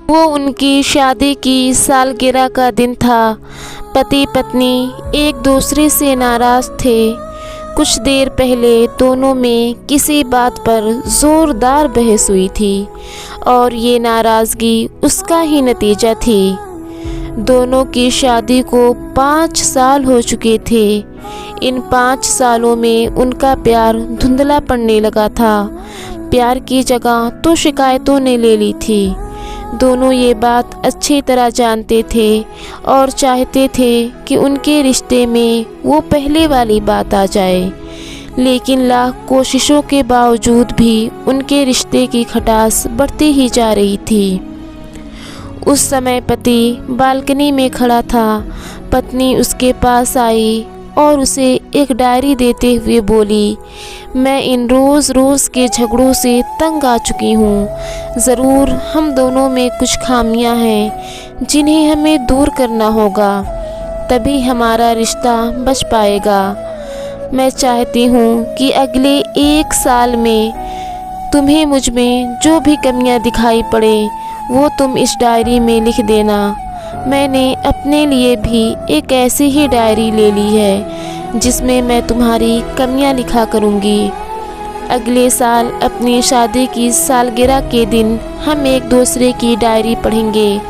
वो उनकी शादी की सालगिरह का दिन था। पति पत्नी एक दूसरे से नाराज़ थे। कुछ देर पहले दोनों में किसी बात पर ज़ोरदार बहस हुई थी और ये नाराज़गी उसका ही नतीजा थी। दोनों की शादी को 5 साल हो चुके थे। इन 5 सालों में उनका प्यार धुंधला पड़ने लगा था। प्यार की जगह तो शिकायतों ने ले ली थी। दोनों ये बात अच्छी तरह जानते थे और चाहते थे कि उनके रिश्ते में वो पहले वाली बात आ जाए, लेकिन लाख कोशिशों के बावजूद भी उनके रिश्ते की खटास बढ़ती ही जा रही थी। उस समय पति बालकनी में खड़ा था। पत्नी उसके पास आई और उसे एक डायरी देते हुए बोली, मैं इन रोज़ रोज़ के झगड़ों से तंग आ चुकी हूँ। ज़रूर हम दोनों में कुछ खामियां हैं जिन्हें हमें दूर करना होगा, तभी हमारा रिश्ता बच पाएगा। मैं चाहती हूँ कि अगले 1 साल में तुम्हें मुझ में जो भी कमियां दिखाई पड़े वो तुम इस डायरी में लिख देना। मैंने अपने लिए भी एक ऐसी ही डायरी ले ली है जिसमें मैं तुम्हारी कमियां लिखा करूँगी। अगले साल अपनी शादी की सालगिरह के दिन हम एक दूसरे की डायरी पढ़ेंगे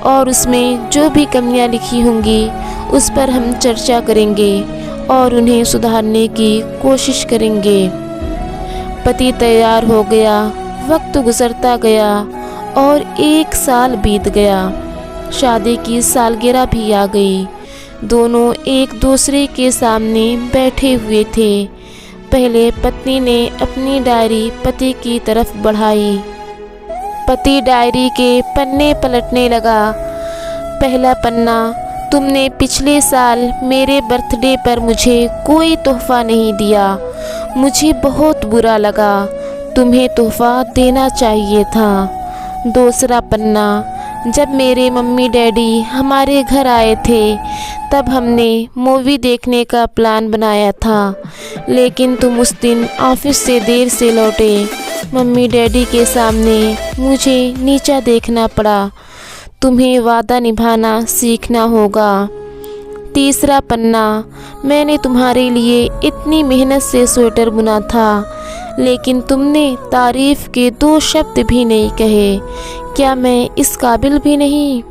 और उसमें जो भी कमियां लिखी होंगी उस पर हम चर्चा करेंगे और उन्हें सुधारने की कोशिश करेंगे। पति तैयार हो गया। वक्त गुजरता गया और 1 साल बीत गया। शादी की सालगिरह भी आ गई। दोनों एक दूसरे के सामने बैठे हुए थे। पहले पत्नी ने अपनी डायरी पति की तरफ बढ़ाई। पति डायरी के पन्ने पलटने लगा। पहला पन्ना, तुमने पिछले साल मेरे बर्थडे पर मुझे कोई तोहफ़ा नहीं दिया। मुझे बहुत बुरा लगा। तुम्हें तोहफ़ा देना चाहिए था। दूसरा पन्ना, जब मेरे मम्मी डैडी हमारे घर आए थे तब हमने मूवी देखने का प्लान बनाया था, लेकिन तुम उस दिन ऑफिस से देर से लौटे। मम्मी डैडी के सामने मुझे नीचा देखना पड़ा। तुम्हें वादा निभाना सीखना होगा। तीसरा पन्ना, मैंने तुम्हारे लिए इतनी मेहनत से स्वेटर बुना था, लेकिन तुमने तारीफ़ के 2 शब्द भी नहीं कहे। क्या मैं इस काबिल भी नहीं?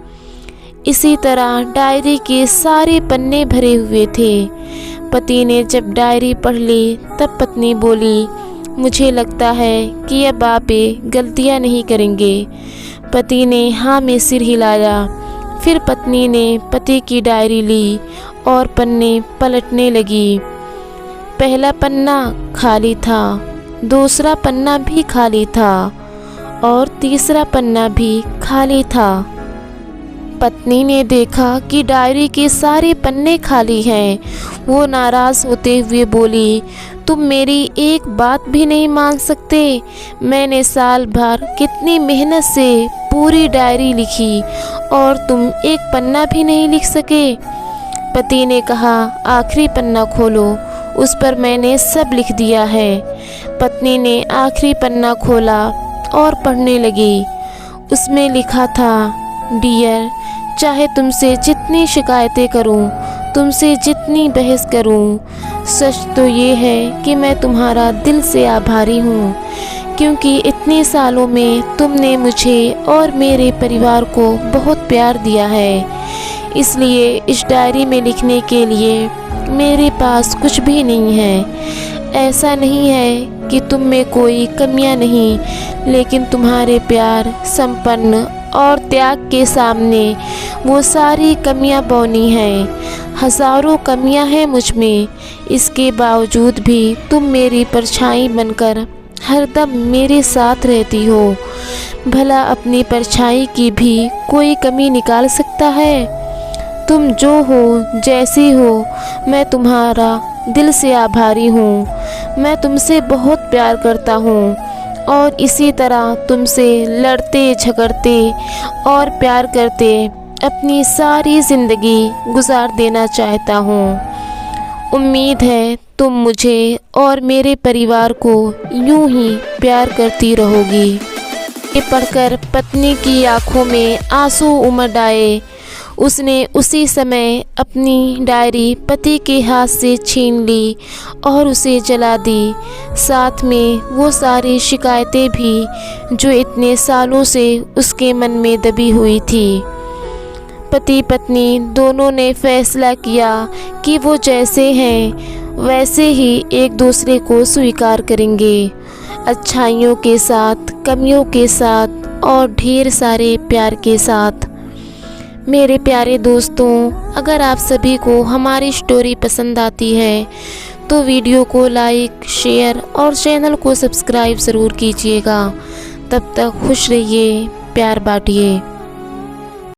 इसी तरह डायरी के सारे पन्ने भरे हुए थे। पति ने जब डायरी पढ़ ली तब पत्नी बोली, मुझे लगता है कि अब आप गलतियाँ नहीं करेंगे। पति ने हाँ में सिर हिलाया। फिर पत्नी ने पति की डायरी ली और पन्ने पलटने लगी। पहला पन्ना खाली था, दूसरा पन्ना भी खाली था और तीसरा पन्ना भी खाली था। पत्नी ने देखा कि डायरी के सारे पन्ने खाली हैं। वो नाराज़ होते हुए बोली, तुम मेरी एक बात भी नहीं मान सकते? मैंने साल भर कितनी मेहनत से पूरी डायरी लिखी और तुम एक पन्ना भी नहीं लिख सके। पति ने कहा, आखिरी पन्ना खोलो, उस पर मैंने सब लिख दिया है। पत्नी ने आखिरी पन्ना खोला और पढ़ने लगी। उसमें लिखा था, डियर, चाहे तुमसे जितनी शिकायतें करूं, तुमसे जितनी बहस करूं, सच तो ये है कि मैं तुम्हारा दिल से आभारी हूँ, क्योंकि इतने सालों में तुमने मुझे और मेरे परिवार को बहुत प्यार दिया है। इसलिए इस डायरी में लिखने के लिए मेरे पास कुछ भी नहीं है। ऐसा नहीं है कि तुम में कोई कमियां नहीं, लेकिन तुम्हारे प्यार, संपन्न और त्याग के सामने वो सारी कमियां बौनी हैं। हज़ारों कमियां हैं मुझ में, इसके बावजूद भी तुम मेरी परछाई बनकर हरदम मेरे साथ रहती हो। भला अपनी परछाई की भी कोई कमी निकाल सकता है? तुम जो हो, जैसी हो, मैं तुम्हारा दिल से आभारी हूँ। मैं तुमसे बहुत प्यार करता हूँ और इसी तरह तुमसे लड़ते झगड़ते और प्यार करते अपनी सारी ज़िंदगी गुजार देना चाहता हूँ। उम्मीद है तुम मुझे और मेरे परिवार को यूं ही प्यार करती रहोगी। ये पढ़कर पत्नी की आंखों में आंसू उमड़ आए। उसने उसी समय अपनी डायरी पति के हाथ से छीन ली और उसे जला दी, साथ में वो सारी शिकायतें भी जो इतने सालों से उसके मन में दबी हुई थी। पति पत्नी दोनों ने फैसला किया कि वो जैसे हैं वैसे ही एक दूसरे को स्वीकार करेंगे, अच्छाइयों के साथ, कमियों के साथ और ढेर सारे प्यार के साथ। मेरे प्यारे दोस्तों, अगर आप सभी को हमारी स्टोरी पसंद आती है तो वीडियो को लाइक, शेयर और चैनल को सब्सक्राइब ज़रूर कीजिएगा। तब तक खुश रहिए, प्यार बांटिए।